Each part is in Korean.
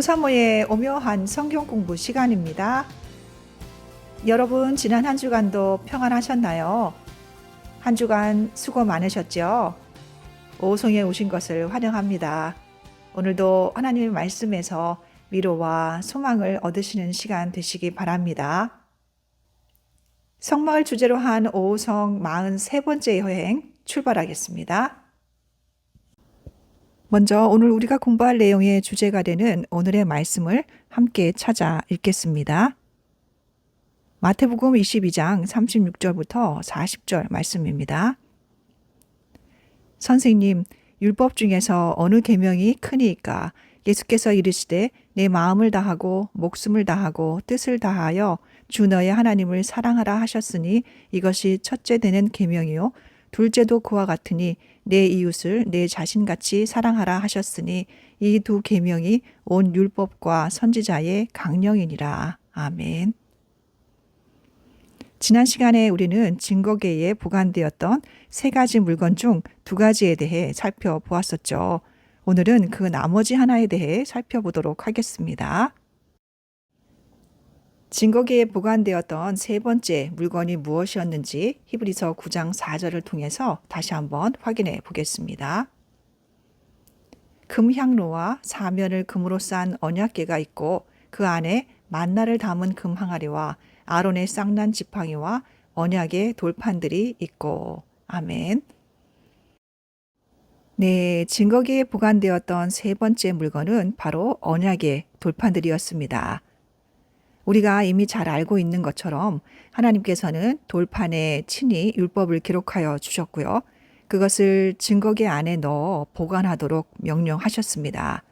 오사모의 오묘한 성경 공부 시간입니다. 여러분, 지난 한 주간도 평안하셨나요? 한 주간 수고 많으셨죠? 오송에 오신 것을 환영합니다. 오늘도 하나님의 말씀에서 위로와 소망을 얻으시는 시간 되시기 바랍니다. 성막을 주제로 한 오송 43번째 여행 출발하겠습니다. 먼저 오늘 우리가 공부할 내용의 주제가 되는 오늘의 말씀을 함께 찾아 읽겠습니다. 마태복음 22장 36절부터 40절 말씀입니다. 선생님, 율법 중에서 어느 계명이 크니이까? 예수께서 이르시되 내 마음을 다하고 목숨을 다하고 뜻을 다하여 주 너의 하나님을 사랑하라 하셨으니 이것이 첫째 되는 계명이요 둘째도 그와 같으니 내 이웃을 내 자신같이 사랑하라 하셨으니 이 두 계명이 온 율법과 선지자의 강령이니라. 아멘. 지난 시간에 우리는 증거계에 보관되었던 세 가지 물건 중 두 가지에 대해 살펴보았었죠. 오늘은 그 나머지 하나에 대해 살펴보도록 하겠습니다. 증거계에 보관되었던 세 번째 물건이 무엇이었는지 히브리서 9장 4절을 통해서 다시 한번 확인해 보겠습니다. 금향로와 사면을 금으로 싼 언약궤가 있고 그 안에 만나를 담은 금 항아리와 아론의 쌍난 지팡이와 언약의 돌판들이 있고 아멘. 네, 증거계에 보관되었던 세 번째 물건은 바로 언약의 돌판들이었습니다. 우리가 이미 잘 알고 있는 것처럼 하나님께서는 돌판에 친히 율법을 기록하여 주셨고요. 그것을 증거계 안에 넣어 보관하도록 명령하셨습니다.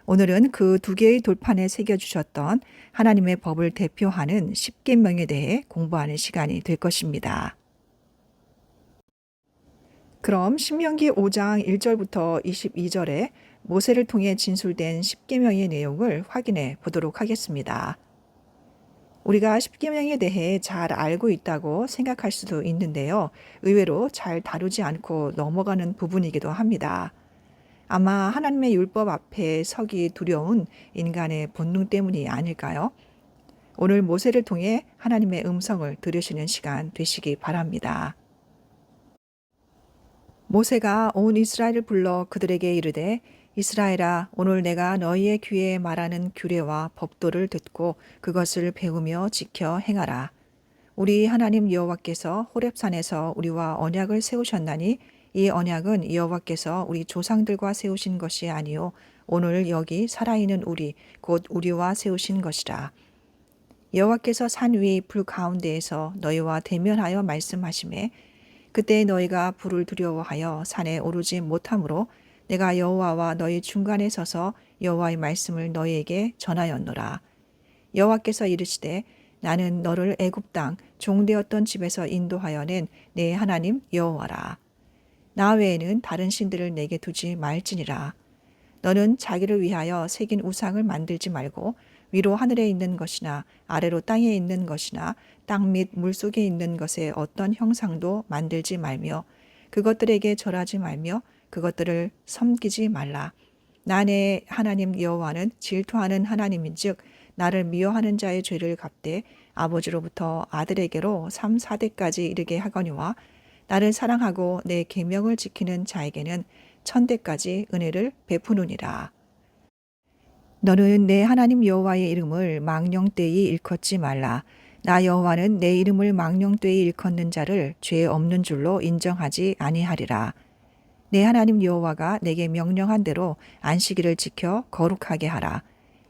오늘은 그 두 개의 돌판에 새겨주셨던 하나님의 법을 대표하는 십계명에 대해 공부하는 시간이 될 것입니다. 그럼 신명기 5장 1절부터 22절에 모세를 통해 진술된 십계명의 내용을 확인해 보도록 하겠습니다. 우리가 십계명에 대해 잘 알고 있다고 생각할 수도 있는데요. 의외로 잘 다루지 않고 넘어가는 부분이기도 합니다. 아마 하나님의 율법 앞에 서기 두려운 인간의 본능 때문이 아닐까요? 오늘 모세를 통해 하나님의 음성을 들으시는 시간 되시기 바랍니다. 모세가 온 이스라엘을 불러 그들에게 이르되 이스라엘아, 오늘 내가 너희의 귀에 말하는 규례와 법도를 듣고 그것을 배우며 지켜 행하라. 우리 하나님 여호와께서 호렙산에서 우리와 언약을 세우셨나니 이 언약은 여호와께서 우리 조상들과 세우신 것이 아니요 오늘 여기 살아있는 우리 곧 우리와 세우신 것이라. 여호와께서 산 위 불 가운데에서 너희와 대면하여 말씀하시매 그때 너희가 불을 두려워하여 산에 오르지 못하므로 내가 여호와와 너희 중간에 서서 여호와의 말씀을 너희에게 전하였노라. 여호와께서 이르시되 나는 너를 애굽 땅 종되었던 집에서 인도하여 낸 내 하나님 여호와라. 나 외에는 다른 신들을 내게 두지 말지니라. 너는 자기를 위하여 새긴 우상을 만들지 말고 위로 하늘에 있는 것이나 아래로 땅에 있는 것이나 땅 및 물속에 있는 것에 어떤 형상도 만들지 말며 그것들에게 절하지 말며 그것들을 섬기지 말라. 나 내 하나님 여호와는 질투하는 하나님인즉 나를 미워하는 자의 죄를 갚되 아버지로부터 아들에게로 3, 4대까지 이르게 하거니와 나를 사랑하고 내 계명을 지키는 자에게는 1000대까지 은혜를 베푸느니라. 너는 내 하나님 여호와의 이름을 망령되이 일컫지 말라. 나 여호와는 내 이름을 망령되이 일컫는 자를 죄 없는 줄로 인정하지 아니하리라. 내 하나님 여호와가 내게 명령한 대로 안식일을 지켜 거룩하게 하라.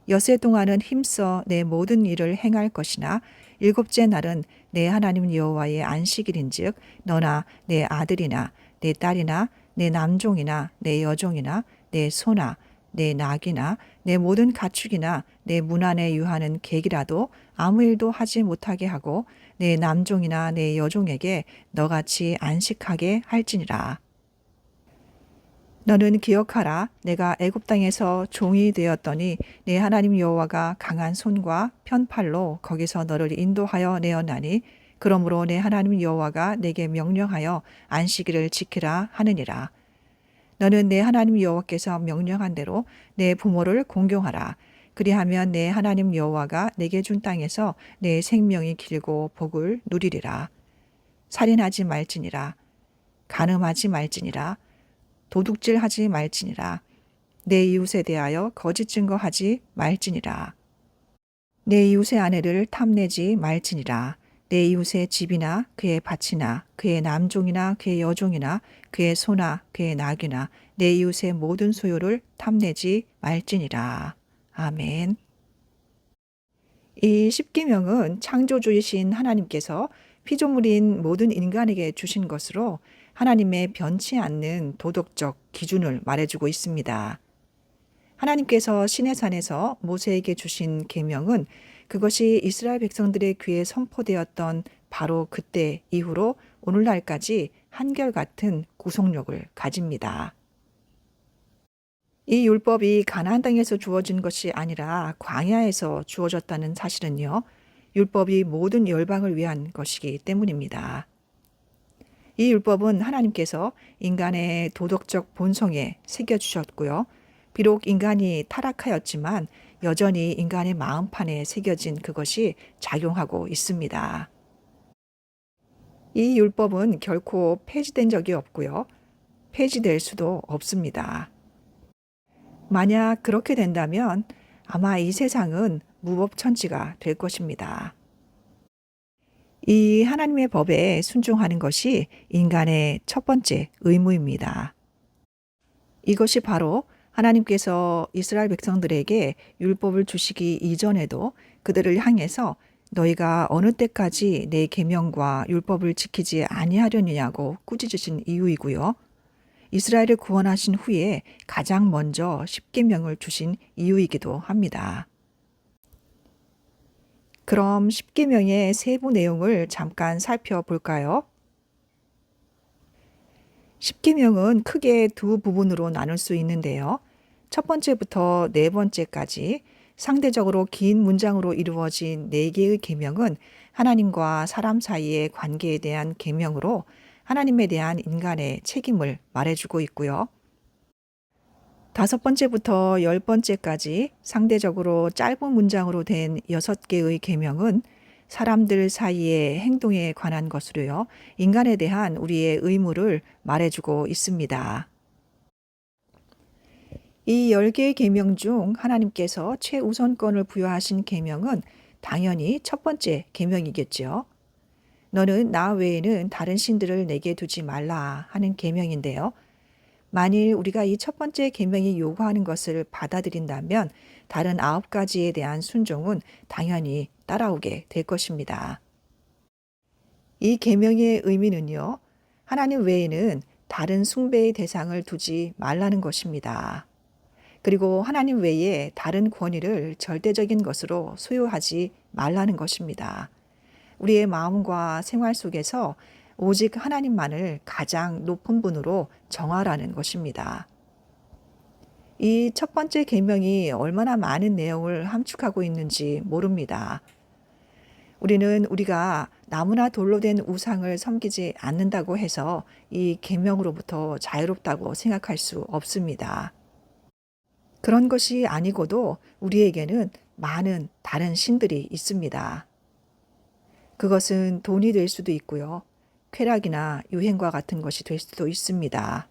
엿새 동안은 힘써 내 모든 일을 행할 것이나 일곱째 날은 내 하나님 여호와의 안식일인즉 너나 내 아들이나 내 딸이나 내 남종이나 내 여종이나 내 소나 내 낙이나 내 모든 가축이나 내 문 안에 유하는 객이라도 아무 일도 하지 못하게 하고 내 남종이나 내 여종에게 너같이 안식하게 할지니라. 너는 기억하라. 내가 애굽 땅에서 종이 되었더니 내 하나님 여호와가 강한 손과 편팔로 거기서 너를 인도하여 내었나니 그러므로 내 하나님 여호와가 내게 명령하여 안식일을 지키라 하느니라. 너는 내 하나님 여호와께서 명령한 대로 내 부모를 공경하라. 그리하면 내 하나님 여호와가 내게 준 땅에서 내 생명이 길고 복을 누리리라. 살인하지 말지니라. 간음하지 말지니라. 도둑질하지 말지니라. 내 이웃에 대하여 거짓 증거하지 말지니라. 내 이웃의 아내를 탐내지 말지니라. 내 이웃의 집이나 그의 밭이나 그의 남종이나 그의 여종이나 그의 소나 그의 낙이나 내 이웃의 모든 소유를 탐내지 말지니라. 아멘. 이 십계명은 창조주이신 하나님께서 피조물인 모든 인간에게 주신 것으로 하나님의 변치 않는 도덕적 기준을 말해주고 있습니다. 하나님께서 시내산에서 모세에게 주신 계명은 그것이 이스라엘 백성들의 귀에 선포되었던 바로 그때 이후로 오늘날까지 한결같은 구속력을 가집니다. 이 율법이 가나안 땅에서 주어진 것이 아니라 광야에서 주어졌다는 사실은요, 율법이 모든 열방을 위한 것이기 때문입니다. 이 율법은 하나님께서 인간의 도덕적 본성에 새겨주셨고요. 비록 인간이 타락하였지만 여전히 인간의 마음판에 새겨진 그것이 작용하고 있습니다. 이 율법은 결코 폐지된 적이 없고요. 폐지될 수도 없습니다. 만약 그렇게 된다면 아마 이 세상은 무법천지가 될 것입니다. 이 하나님의 법에 순종하는 것이 인간의 첫 번째 의무입니다. 이것이 바로 하나님께서 이스라엘 백성들에게 율법을 주시기 이전에도 그들을 향해서 너희가 어느 때까지 내 계명과 율법을 지키지 아니하려느냐고 꾸짖으신 이유이고요. 이스라엘을 구원하신 후에 가장 먼저 십계명을 주신 이유이기도 합니다. 그럼 십계명의 세부 내용을 잠깐 살펴볼까요? 십계명은 크게 두 부분으로 나눌 수 있는데요. 첫 번째부터 네 번째까지 상대적으로 긴 문장으로 이루어진 네 개의 계명은 하나님과 사람 사이의 관계에 대한 계명으로 하나님에 대한 인간의 책임을 말해주고 있고요. 다섯 번째부터 열 번째까지 상대적으로 짧은 문장으로 된 여섯 개의 계명은 사람들 사이의 행동에 관한 것으로요. 인간에 대한 우리의 의무를 말해주고 있습니다. 이 10개의 계명 중 하나님께서 최우선권을 부여하신 계명은 당연히 첫 번째 계명이겠죠. 너는 나 외에는 다른 신들을 내게 두지 말라 하는 계명인데요. 만일 우리가 이 첫 번째 계명이 요구하는 것을 받아들인다면 다른 9가지에 대한 순종은 당연히 따라오게 될 것입니다. 이 계명의 의미는요, 하나님 외에는 다른 숭배의 대상을 두지 말라는 것입니다. 그리고 하나님 외에 다른 권위를 절대적인 것으로 소유하지 말라는 것입니다. 우리의 마음과 생활 속에서 오직 하나님만을 가장 높은 분으로 정하라는 것입니다. 이 첫 번째 계명이 얼마나 많은 내용을 함축하고 있는지 모릅니다. 우리는 우리가 나무나 돌로 된 우상을 섬기지 않는다고 해서 이 계명으로부터 자유롭다고 생각할 수 없습니다. 그런 것이 아니고도 우리에게는 많은 다른 신들이 있습니다. 그것은 돈이 될 수도 있고요. 쾌락이나 유행과 같은 것이 될 수도 있습니다.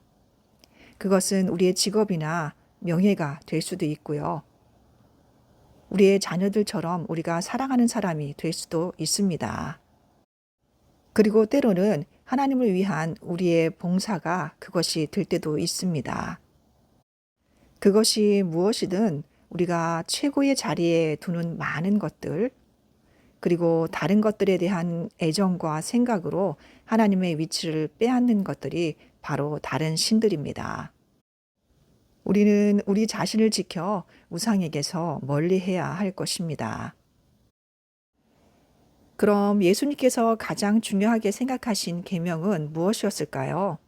그것은 우리의 직업이나 명예가 될 수도 있고요. 우리의 자녀들처럼 우리가 사랑하는 사람이 될 수도 있습니다. 그리고 때로는 하나님을 위한 우리의 봉사가 그것이 될 때도 있습니다. 그것이 무엇이든 우리가 최고의 자리에 두는 많은 것들, 그리고 다른 것들에 대한 애정과 생각으로 하나님의 위치를 빼앗는 것들이 바로 다른 신들입니다. 우리는 우리 자신을 지켜 우상에게서 멀리해야 할 것입니다. 그럼 예수님께서 가장 중요하게 생각하신 계명은 무엇이었을까요?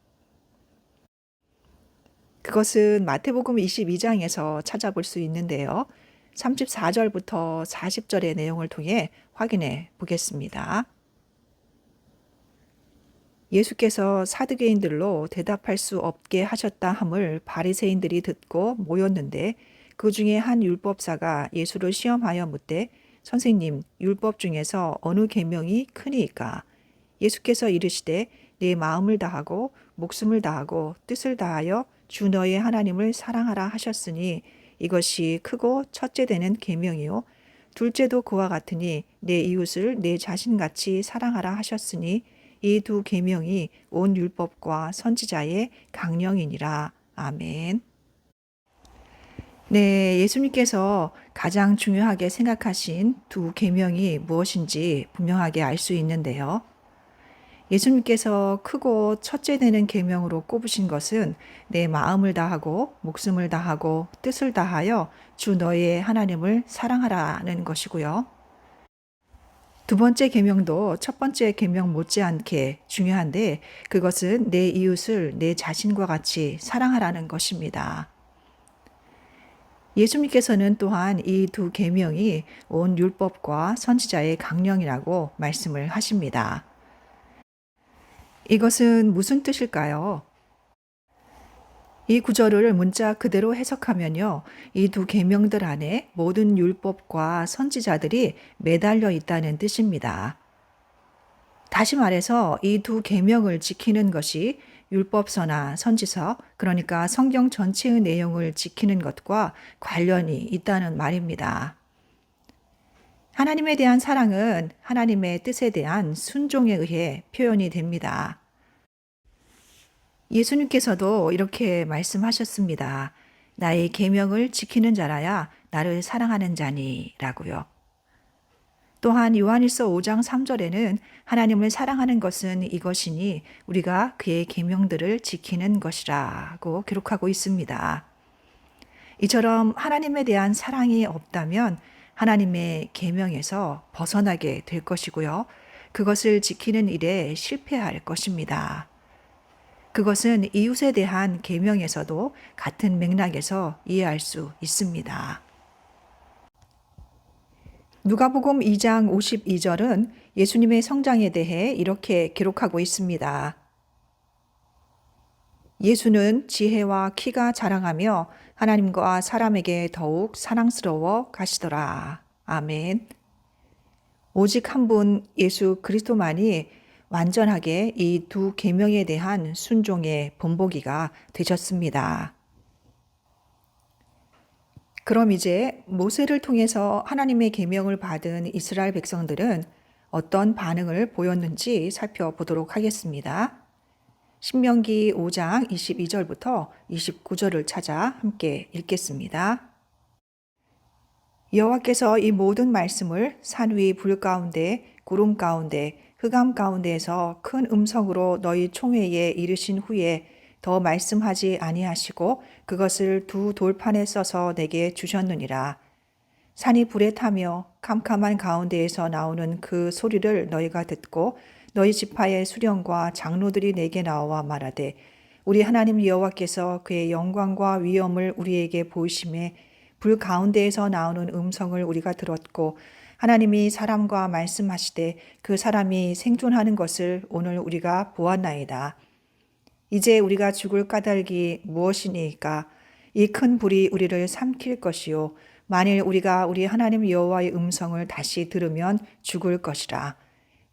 그것은 마태복음 22장에서 찾아볼 수 있는데요. 34절부터 40절의 내용을 통해 확인해 보겠습니다. 예수께서 사두개인들로 대답할 수 없게 하셨다 함을 바리새인들이 듣고 모였는데 그 중에 한 율법사가 예수를 시험하여 묻되 선생님, 율법 중에서 어느 계명이 크니이까? 예수께서 이르시되 내 마음을 다하고 목숨을 다하고 뜻을 다하여 주 너의 하나님을 사랑하라 하셨으니 이것이 크고 첫째 되는 계명이요 둘째도 그와 같으니 내 이웃을 내 자신같이 사랑하라 하셨으니 이 두 계명이 온 율법과 선지자의 강령이니라. 아멘. 네, 예수님께서 가장 중요하게 생각하신 두 계명이 무엇인지 분명하게 알 수 있는데요. 예수님께서 크고 첫째 되는 계명으로 꼽으신 것은 내 마음을 다하고 목숨을 다하고 뜻을 다하여 주 너의 하나님을 사랑하라는 것이고요. 두 번째 계명도 첫 번째 계명 못지않게 중요한데 그것은 내 이웃을 내 자신과 같이 사랑하라는 것입니다. 예수님께서는 또한 이 두 계명이 온 율법과 선지자의 강령이라고 말씀을 하십니다. 이것은 무슨 뜻일까요? 이 구절을 문자 그대로 해석하면요. 이 두 계명들 안에 모든 율법과 선지자들이 매달려 있다는 뜻입니다. 다시 말해서 이 두 계명을 지키는 것이 율법서나 선지서, 그러니까 성경 전체의 내용을 지키는 것과 관련이 있다는 말입니다. 하나님에 대한 사랑은 하나님의 뜻에 대한 순종에 의해 표현이 됩니다. 예수님께서도 이렇게 말씀하셨습니다. 나의 계명을 지키는 자라야 나를 사랑하는 자니라고요. 또한 요한일서 5장 3절에는 하나님을 사랑하는 것은 이것이니 우리가 그의 계명들을 지키는 것이라고 기록하고 있습니다. 이처럼 하나님에 대한 사랑이 없다면 하나님의 계명에서 벗어나게 될 것이고요. 그것을 지키는 일에 실패할 것입니다. 그것은 이웃에 대한 계명에서도 같은 맥락에서 이해할 수 있습니다. 누가복음 2장 52절은 예수님의 성장에 대해 이렇게 기록하고 있습니다. 예수는 지혜와 키가 자랑하며 하나님과 사람에게 더욱 사랑스러워 가시더라. 아멘. 오직 한 분 예수 그리스도만이 완전하게 이 두 계명에 대한 순종의 본보기가 되셨습니다. 그럼 이제 모세를 통해서 하나님의 계명을 받은 이스라엘 백성들은 어떤 반응을 보였는지 살펴보도록 하겠습니다. 신명기 5장 22절부터 29절을 찾아 함께 읽겠습니다. 여호와께서 이 모든 말씀을 산 위 불 가운데 구름 가운데 흑암 가운데에서 큰 음성으로 너희 총회에 이르신 후에 더 말씀하지 아니하시고 그것을 두 돌판에 써서 내게 주셨느니라. 산이 불에 타며 캄캄한 가운데에서 나오는 그 소리를 너희가 듣고 너희 지파의 수령과 장로들이 내게 나와 말하되 우리 하나님 여호와께서 그의 영광과 위엄을 우리에게 보이심에 불 가운데에서 나오는 음성을 우리가 들었고 하나님이 사람과 말씀하시되 그 사람이 생존하는 것을 오늘 우리가 보았나이다. 이제 우리가 죽을 까닭이 무엇이니까? 이 큰 불이 우리를 삼킬 것이요 만일 우리가 우리 하나님 여호와의 음성을 다시 들으면 죽을 것이라.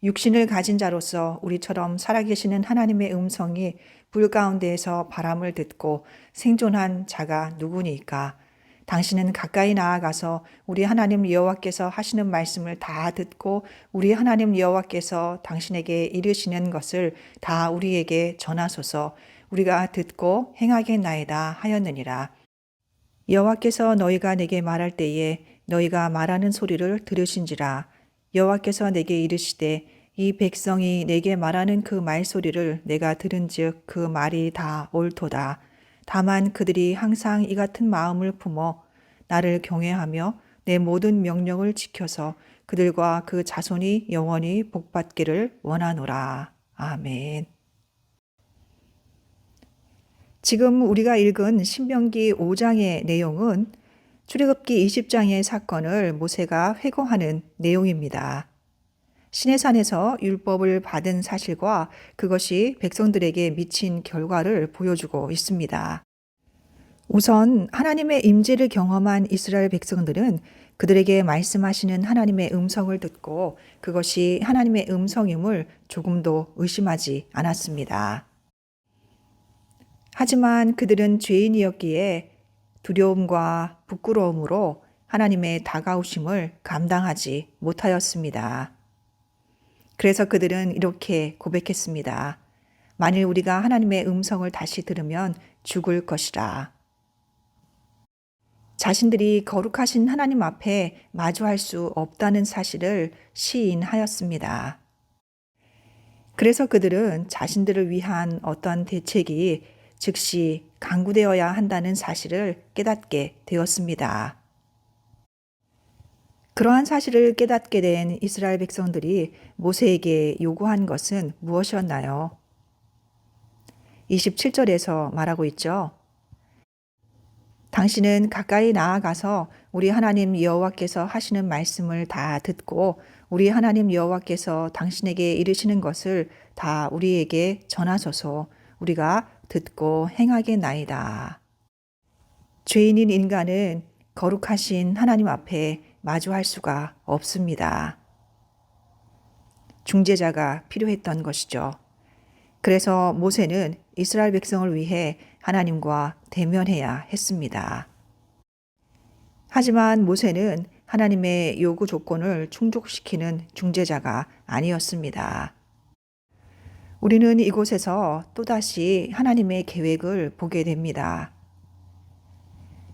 육신을 가진 자로서 우리처럼 살아계시는 하나님의 음성이 불 가운데에서 바람을 듣고 생존한 자가 누구니까? 당신은 가까이 나아가서 우리 하나님 여호와께서 하시는 말씀을 다 듣고 우리 하나님 여호와께서 당신에게 이르시는 것을 다 우리에게 전하소서. 우리가 듣고 행하겠나이다 하였느니라. 여호와께서 너희가 내게 말할 때에 너희가 말하는 소리를 들으신지라. 여호와께서 내게 이르시되 이 백성이 내게 말하는 그 말소리를 내가 들은즉 그 말이 다 옳도다. 다만 그들이 항상 이 같은 마음을 품어 나를 경외하며 내 모든 명령을 지켜서 그들과 그 자손이 영원히 복받기를 원하노라. 아멘. 지금 우리가 읽은 신명기 5장의 내용은 출애굽기 20장의 사건을 모세가 회고하는 내용입니다. 시내산에서 율법을 받은 사실과 그것이 백성들에게 미친 결과를 보여주고 있습니다. 우선 하나님의 임재를 경험한 이스라엘 백성들은 그들에게 말씀하시는 하나님의 음성을 듣고 그것이 하나님의 음성임을 조금도 의심하지 않았습니다. 하지만 그들은 죄인이었기에 두려움과 부끄러움으로 하나님의 다가오심을 감당하지 못하였습니다. 그래서 그들은 이렇게 고백했습니다. 만일 우리가 하나님의 음성을 다시 들으면 죽을 것이라. 자신들이 거룩하신 하나님 앞에 마주할 수 없다는 사실을 시인하였습니다. 그래서 그들은 자신들을 위한 어떠한 대책이 즉시 강구되어야 한다는 사실을 깨닫게 되었습니다. 그러한 사실을 깨닫게 된 이스라엘 백성들이 모세에게 요구한 것은 무엇이었나요? 27절에서 말하고 있죠. 당신은 가까이 나아가서 우리 하나님 여호와께서 하시는 말씀을 다 듣고 우리 하나님 여호와께서 당신에게 이르시는 것을 다 우리에게 전하소서. 우리가 듣고 행하겠나이다. 죄인인 인간은 거룩하신 하나님 앞에 마주할 수가 없습니다. 중재자가 필요했던 것이죠. 그래서 모세는 이스라엘 백성을 위해 하나님과 대면해야 했습니다. 하지만 모세는 하나님의 요구 조건을 충족시키는 중재자가 아니었습니다. 우리는 이곳에서 또다시 하나님의 계획을 보게 됩니다.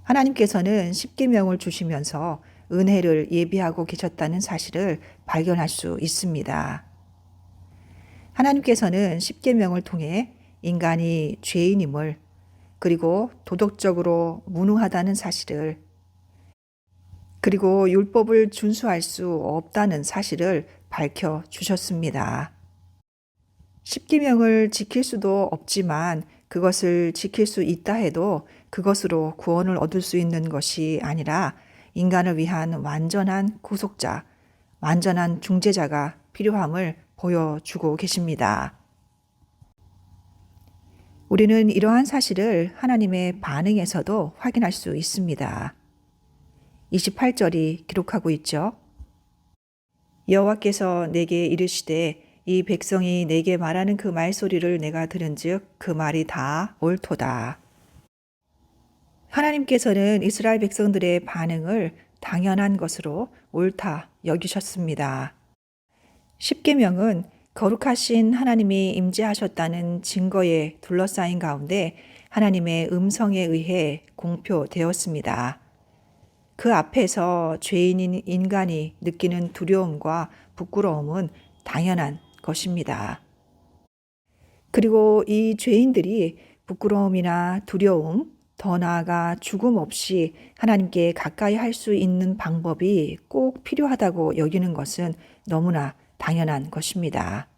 하나님께서는 십계명을 주시면서 은혜를 예비하고 계셨다는 사실을 발견할 수 있습니다. 하나님께서는 십계명을 통해 인간이 죄인임을 그리고 도덕적으로 무능하다는 사실을 그리고 율법을 준수할 수 없다는 사실을 밝혀 주셨습니다. 십계명을 지킬 수도 없지만 그것을 지킬 수 있다 해도 그것으로 구원을 얻을 수 있는 것이 아니라 인간을 위한 완전한 구속자, 완전한 중재자가 필요함을 보여주고 계십니다. 우리는 이러한 사실을 하나님의 반응에서도 확인할 수 있습니다. 28절이 기록하고 있죠. 여호와께서 내게 이르시되 이 백성이 내게 말하는 그 말소리를 내가 들은즉 그 말이 다 옳도다. 하나님께서는 이스라엘 백성들의 반응을 당연한 것으로 옳다 여기셨습니다. 십계명은 거룩하신 하나님이 임재하셨다는 증거에 둘러싸인 가운데 하나님의 음성에 의해 공표되었습니다. 그 앞에서 죄인인 인간이 느끼는 두려움과 부끄러움은 당연한 것입니다. 그리고 이 죄인들이 부끄러움이나 두려움, 더 나아가 죽음 없이 하나님께 가까이 할 수 있는 방법이 꼭 필요하다고 여기는 것은 너무나 당연한 것입니다.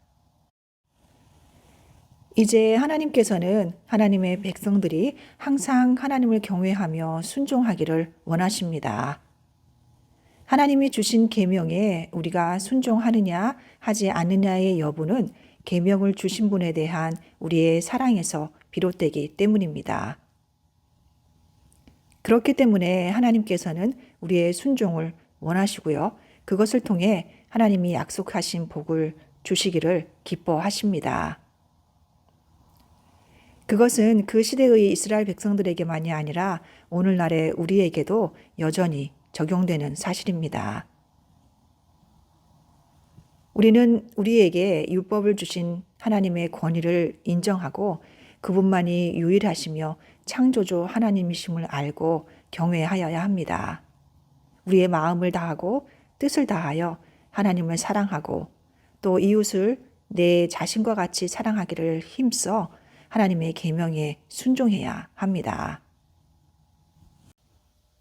이제 하나님께서는 하나님의 백성들이 항상 하나님을 경외하며 순종하기를 원하십니다. 하나님이 주신 계명에 우리가 순종하느냐 하지 않느냐의 여부는 계명을 주신 분에 대한 우리의 사랑에서 비롯되기 때문입니다. 그렇기 때문에 하나님께서는 우리의 순종을 원하시고요. 그것을 통해 하나님이 약속하신 복을 주시기를 기뻐하십니다. 그것은 그 시대의 이스라엘 백성들에게만이 아니라 오늘날의 우리에게도 여전히 적용되는 사실입니다. 우리는 우리에게 율법을 주신 하나님의 권위를 인정하고 그분만이 유일하시며 창조주 하나님이심을 알고 경외하여야 합니다. 우리의 마음을 다하고 뜻을 다하여 하나님을 사랑하고 또 이웃을 내 자신과 같이 사랑하기를 힘써 하나님의 계명에 순종해야 합니다.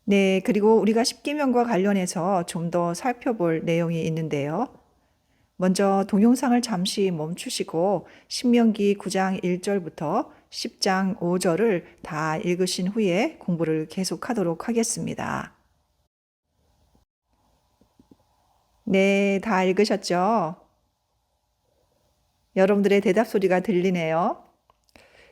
네, 그리고 우리가 십계명과 관련해서 좀 더 살펴볼 내용이 있는데요. 먼저 동영상을 잠시 멈추시고 신명기 9장 1절부터 10장 5절을 다 읽으신 후에 공부를 계속하도록 하겠습니다. 네, 다 읽으셨죠? 여러분들의 대답 소리가 들리네요.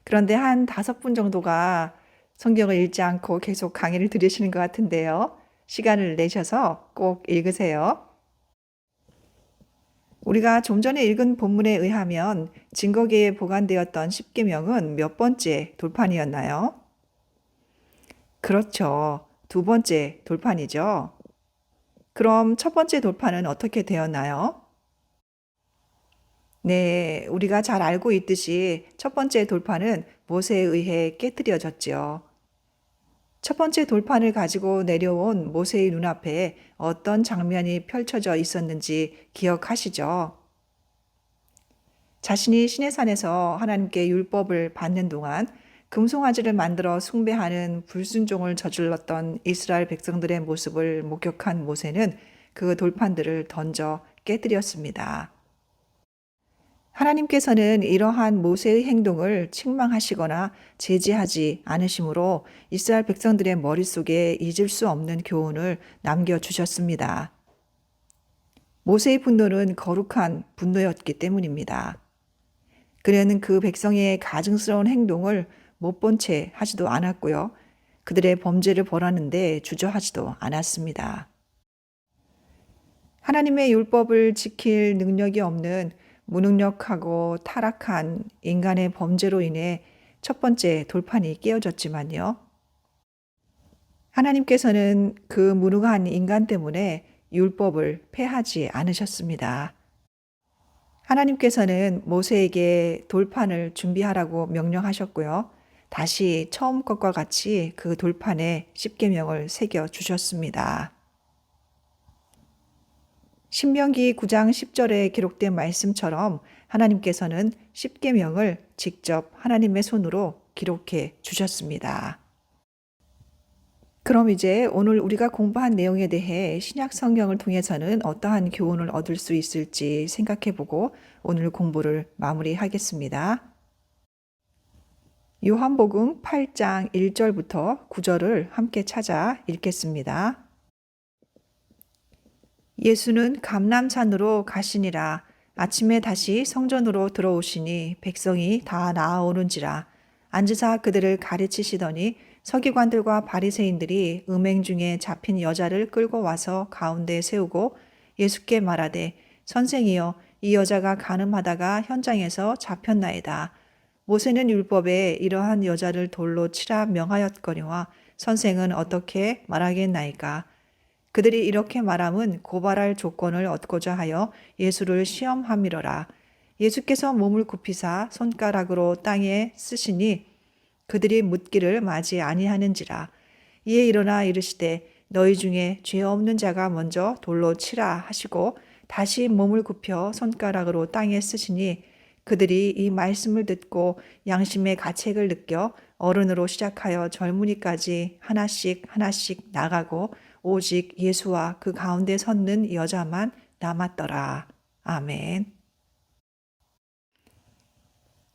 그런데 한 5분 정도가 성경을 읽지 않고 계속 강의를 들으시는 것 같은데요. 시간을 내셔서 꼭 읽으세요. 우리가 좀 전에 읽은 본문에 의하면 증거계에 보관되었던 십계명은 몇 번째 돌판이었나요? 그렇죠. 두 번째 돌판이죠. 그럼 첫 번째 돌판은 어떻게 되었나요? 네, 우리가 잘 알고 있듯이 첫 번째 돌판은 모세에 의해 깨뜨려졌지요. 첫 번째 돌판을 가지고 내려온 모세의 눈앞에 어떤 장면이 펼쳐져 있었는지 기억하시죠? 자신이 시내산에서 하나님께 율법을 받는 동안 금송아지를 만들어 숭배하는 불순종을 저질렀던 이스라엘 백성들의 모습을 목격한 모세는 그 돌판들을 던져 깨뜨렸습니다. 하나님께서는 이러한 모세의 행동을 책망하시거나 제지하지 않으시므로 이스라엘 백성들의 머릿속에 잊을 수 없는 교훈을 남겨주셨습니다. 모세의 분노는 거룩한 분노였기 때문입니다. 그는 그 백성의 가증스러운 행동을 못 본 채 하지도 않았고요. 그들의 범죄를 벌하는데 주저하지도 않았습니다. 하나님의 율법을 지킬 능력이 없는 무능력하고 타락한 인간의 범죄로 인해 첫 번째 돌판이 깨어졌지만요. 하나님께서는 그 무능한 인간 때문에 율법을 폐하지 않으셨습니다. 하나님께서는 모세에게 돌판을 준비하라고 명령하셨고요. 다시 처음 것과 같이 그 돌판에 십계명을 새겨 주셨습니다. 신명기 9장 10절에 기록된 말씀처럼 하나님께서는 십계명을 직접 하나님의 손으로 기록해 주셨습니다. 그럼 이제 오늘 우리가 공부한 내용에 대해 신약 성경을 통해서는 어떠한 교훈을 얻을 수 있을지 생각해 보고 오늘 공부를 마무리하겠습니다. 요한복음 8장 1절부터 9절을 함께 찾아 읽겠습니다. 예수는 감람산으로 가시니라. 아침에 다시 성전으로 들어오시니 백성이 다 나아오는지라. 앉으사 그들을 가르치시더니 서기관들과 바리새인들이 음행 중에 잡힌 여자를 끌고 와서 가운데 세우고 예수께 말하되 선생이여 이 여자가 간음하다가 현장에서 잡혔나이다. 모세는 율법에 이러한 여자를 돌로 치라 명하였거니와 선생은 어떻게 말하겠나이까. 그들이 이렇게 말함은 고발할 조건을 얻고자 하여 예수를 시험함이로라. 예수께서 몸을 굽히사 손가락으로 땅에 쓰시니 그들이 묻기를 마지 아니하는지라. 이에 일어나 이르시되 너희 중에 죄 없는 자가 먼저 돌로 치라 하시고 다시 몸을 굽혀 손가락으로 땅에 쓰시니 그들이 이 말씀을 듣고 양심의 가책을 느껴 어른으로 시작하여 젊은이까지 하나씩 하나씩 나가고 오직 예수와 그 가운데 섰는 여자만 남았더라. 아멘.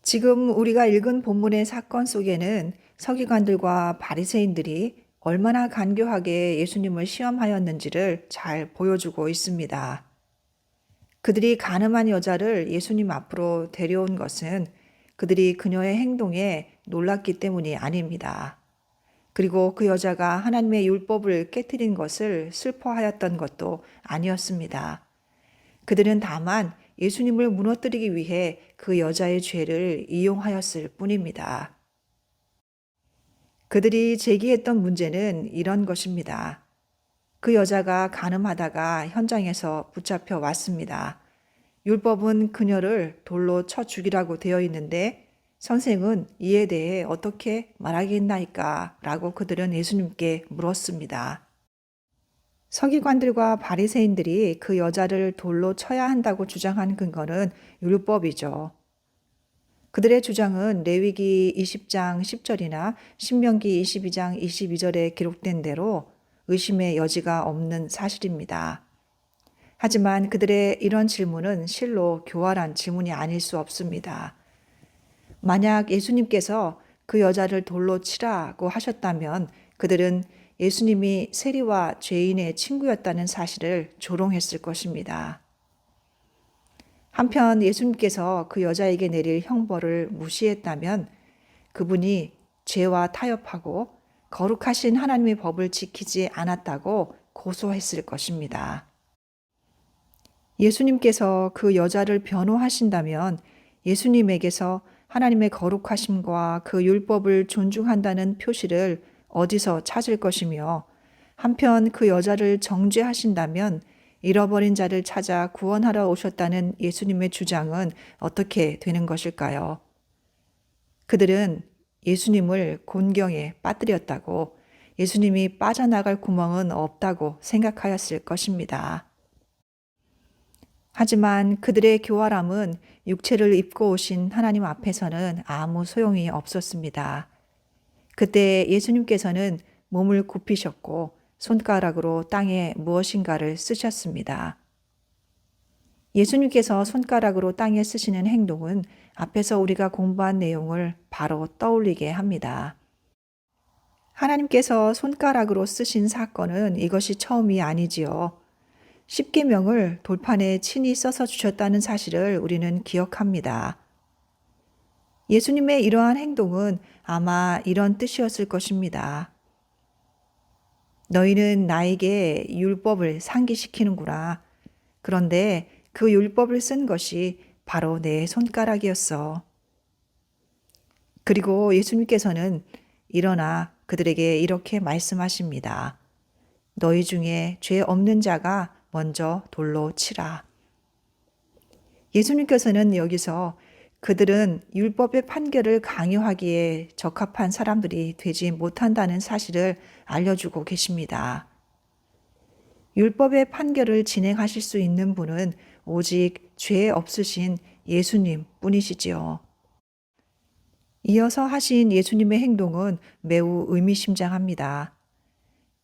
지금 우리가 읽은 본문의 사건 속에는 서기관들과 바리새인들이 얼마나 간교하게 예수님을 시험하였는지를 잘 보여주고 있습니다. 그들이 간음한 여자를 예수님 앞으로 데려온 것은 그들이 그녀의 행동에 놀랐기 때문이 아닙니다. 그리고 그 여자가 하나님의 율법을 깨뜨린 것을 슬퍼하였던 것도 아니었습니다. 그들은 다만 예수님을 무너뜨리기 위해 그 여자의 죄를 이용하였을 뿐입니다. 그들이 제기했던 문제는 이런 것입니다. 그 여자가 간음하다가 현장에서 붙잡혀 왔습니다. 율법은 그녀를 돌로 쳐 죽이라고 되어 있는데 선생은 이에 대해 어떻게 말하겠나이까? 라고 그들은 예수님께 물었습니다. 서기관들과 바리새인들이 그 여자를 돌로 쳐야 한다고 주장한 근거는 율법이죠. 그들의 주장은 레위기 20장 10절이나 신명기 22장 22절에 기록된 대로 의심의 여지가 없는 사실입니다. 하지만 그들의 이런 질문은 실로 교활한 질문이 아닐 수 없습니다. 만약 예수님께서 그 여자를 돌로 치라고 하셨다면 그들은 예수님이 세리와 죄인의 친구였다는 사실을 조롱했을 것입니다. 한편 예수님께서 그 여자에게 내릴 형벌을 무시했다면 그분이 죄와 타협하고 거룩하신 하나님의 법을 지키지 않았다고 고소했을 것입니다. 예수님께서 그 여자를 변호하신다면 예수님에게서 하나님의 거룩하심과 그 율법을 존중한다는 표시를 어디서 찾을 것이며, 한편 그 여자를 정죄하신다면 잃어버린 자를 찾아 구원하러 오셨다는 예수님의 주장은 어떻게 되는 것일까요? 그들은 예수님을 곤경에 빠뜨렸다고, 예수님이 빠져나갈 구멍은 없다고 생각하였을 것입니다. 하지만 그들의 교활함은 육체를 입고 오신 하나님 앞에서는 아무 소용이 없었습니다. 그때 예수님께서는 몸을 굽히셨고 손가락으로 땅에 무엇인가를 쓰셨습니다. 예수님께서 손가락으로 땅에 쓰시는 행동은 앞에서 우리가 공부한 내용을 바로 떠올리게 합니다. 하나님께서 손가락으로 쓰신 사건은 이것이 처음이 아니지요. 십계명을 돌판에 친히 써서 주셨다는 사실을 우리는 기억합니다. 예수님의 이러한 행동은 아마 이런 뜻이었을 것입니다. 너희는 나에게 율법을 상기시키는구나. 그런데 그 율법을 쓴 것이 바로 내 손가락이었어. 그리고 예수님께서는 일어나 그들에게 이렇게 말씀하십니다. 너희 중에 죄 없는 자가 먼저 돌로 치라. 예수님께서는 여기서 그들은 율법의 판결을 강요하기에 적합한 사람들이 되지 못한다는 사실을 알려주고 계십니다. 율법의 판결을 진행하실 수 있는 분은 오직 죄 없으신 예수님 뿐이시지요. 이어서 하신 예수님의 행동은 매우 의미심장합니다.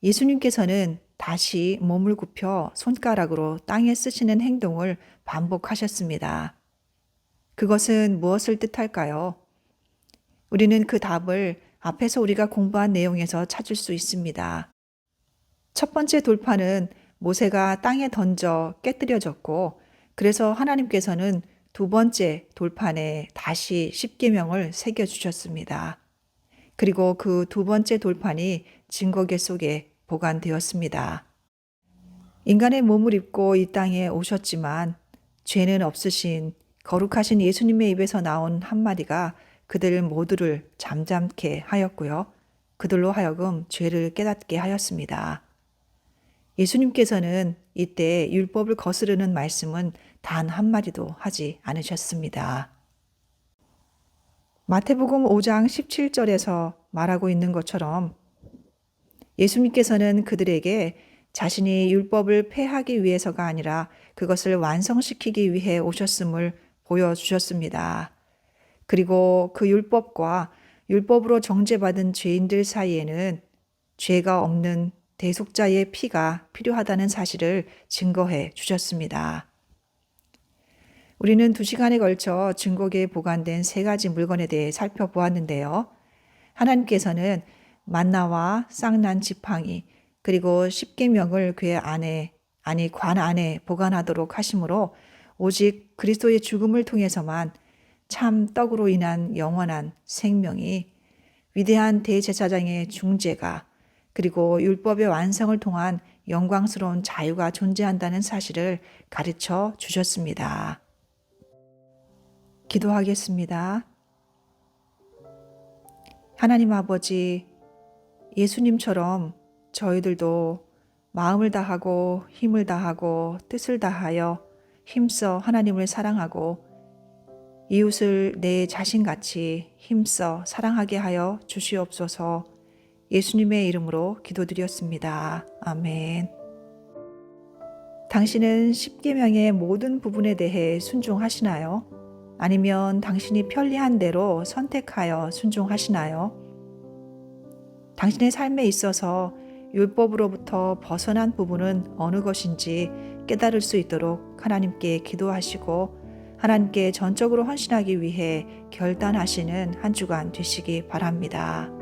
예수님께서는 다시 몸을 굽혀 손가락으로 땅에 쓰시는 행동을 반복하셨습니다. 그것은 무엇을 뜻할까요? 우리는 그 답을 앞에서 우리가 공부한 내용에서 찾을 수 있습니다. 첫 번째 돌파는 모세가 땅에 던져 깨뜨려졌고, 그래서 하나님께서는 두 번째 돌판에 다시 십계명을 새겨주셨습니다. 그리고 그 두 번째 돌판이 증거계 속에 보관되었습니다. 인간의 몸을 입고 이 땅에 오셨지만 죄는 없으신 거룩하신 예수님의 입에서 나온 한마디가 그들 모두를 잠잠케 하였고요. 그들로 하여금 죄를 깨닫게 하였습니다. 예수님께서는 이때 율법을 거스르는 말씀은 단 한마디도 하지 않으셨습니다. 마태복음 5장 17절에서 말하고 있는 것처럼 예수님께서는 그들에게 자신이 율법을 폐하기 위해서가 아니라 그것을 완성시키기 위해 오셨음을 보여주셨습니다. 그리고 그 율법과 율법으로 정죄받은 죄인들 사이에는 죄가 없는 대속자의 피가 필요하다는 사실을 증거해 주셨습니다. 우리는 2시간에 걸쳐 증거계에 보관된 3가지 물건에 대해 살펴보았는데요. 하나님께서는 만나와 쌍난 지팡이 그리고 십계명을 관 안에 보관하도록 하심으로 오직 그리스도의 죽음을 통해서만 참 떡으로 인한 영원한 생명이, 위대한 대제사장의 중재가, 그리고 율법의 완성을 통한 영광스러운 자유가 존재한다는 사실을 가르쳐 주셨습니다. 기도하겠습니다. 하나님 아버지, 예수님처럼 저희들도 마음을 다하고 힘을 다하고 뜻을 다하여 힘써 하나님을 사랑하고 이웃을 내 자신같이 힘써 사랑하게 하여 주시옵소서. 예수님의 이름으로 기도드렸습니다. 아멘. 당신은 십계명의 모든 부분에 대해 순종하시나요? 아니면 당신이 편리한 대로 선택하여 순종하시나요? 당신의 삶에 있어서 율법으로부터 벗어난 부분은 어느 것인지 깨달을 수 있도록 하나님께 기도하시고 하나님께 전적으로 헌신하기 위해 결단하시는 한 주간 되시기 바랍니다.